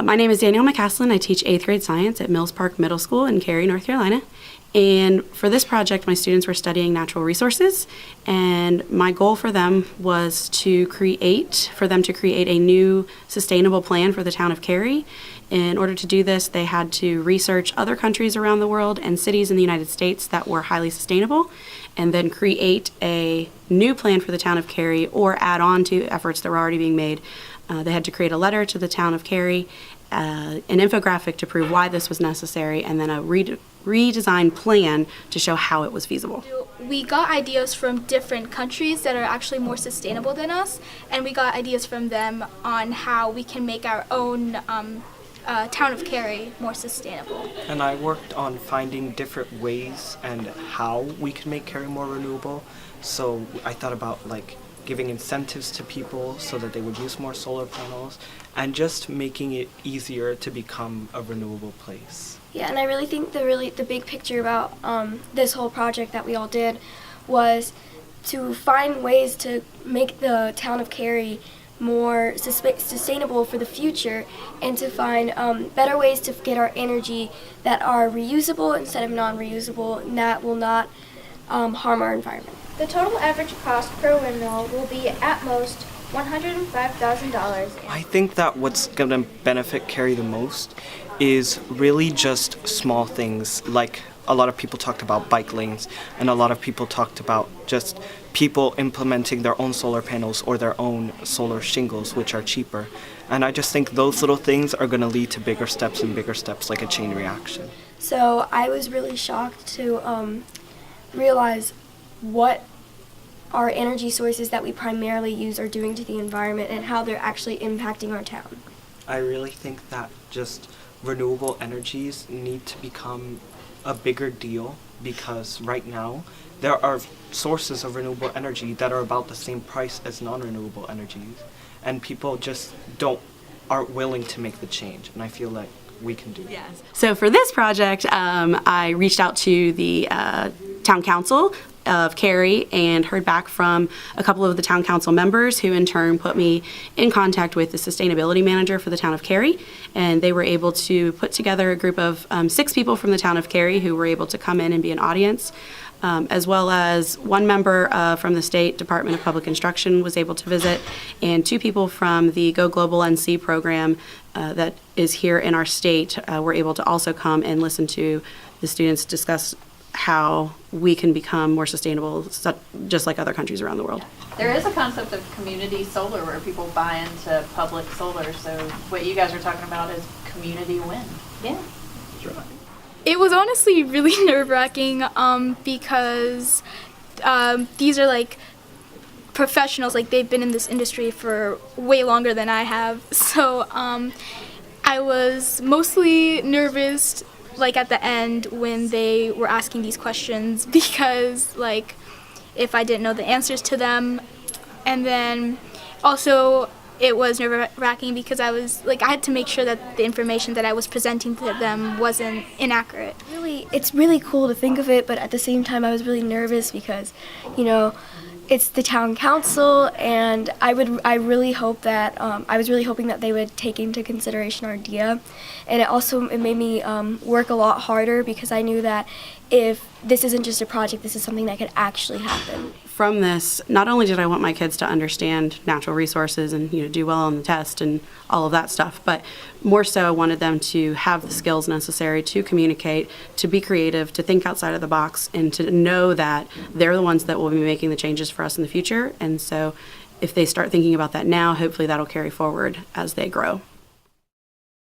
My name is Danielle McCaslin. I teach 8th grade science at Mills Park Middle School in Cary, North Carolina. And for this project, my students were studying natural resources, and my goal for them was to create a new sustainable plan for the town of Cary. In order to do this, they had to research other countries around the world and cities in the United States that were highly sustainable, and then create a new plan for the town of Cary or add on to efforts that were already being made. They had to create a letter to the town of Cary, an infographic to prove why this was necessary, and then a redesigned plan to show how it was feasible. We got ideas from different countries that are actually more sustainable than us, and we got ideas from them on how we can make our own town of Cary more sustainable. And I worked on finding different ways and how we can make Cary more renewable. So I thought about giving incentives to people so that they would use more solar panels, and just making it easier to become a renewable place. Yeah, and I really think the big picture about this whole project that we all did was to find ways to make the town of Cary more sustainable for the future, and to find better ways to get our energy that are reusable instead of non-reusable, and that will not harm our environment. The total average cost per windmill will be at most $105,000. I think that what's going to benefit Cary the most is really just small things, like a lot of people talked about bike lanes, and a lot of people talked about just people implementing their own solar panels or their own solar shingles, which are cheaper. And I just think those little things are going to lead to bigger steps and bigger steps, like a chain reaction. So I was really shocked to realize what our energy sources that we primarily use are doing to the environment and how they're actually impacting our town. I really think that just renewable energies need to become a bigger deal, because right now there are sources of renewable energy that are about the same price as non-renewable energies, and people just aren't willing to make the change, and I feel like we can do it. Yes. So for this project, I reached out to the Town Council of Cary and heard back from a couple of the Town Council members, who in turn put me in contact with the sustainability manager for the town of Cary, and they were able to put together a group of 6 people from the town of Cary who were able to come in and be an audience, as well as 1 member from the State Department of Public Instruction was able to visit, and 2 people from the Go Global NC program that is here in our state were able to also come and listen to the students discuss how we can become more sustainable, just like other countries around the world. There is a concept of community solar where people buy into public solar, so what you guys are talking about is community win. Yeah. That's right. It was honestly really nerve-wracking because these are professionals, they've been in this industry for way longer than I have. So I was mostly nervous at the end when they were asking these questions, because if I didn't know the answers to them, and then also it was nerve-wracking because I had to make sure that the information that I was presenting to them wasn't inaccurate. It's really cool to think of it, but at the same time I was really nervous because, it's the town council, and I was really hoping that they would take into consideration our idea, and it made me work a lot harder, because I knew that if this isn't just a project, this is something that could actually happen. From this, not only did I want my kids to understand natural resources and do well on the test and all of that stuff, but more so I wanted them to have the skills necessary to communicate, to be creative, to think outside of the box, and to know that they're the ones that will be making the changes for us in the future. And so if they start thinking about that now, hopefully that'll carry forward as they grow.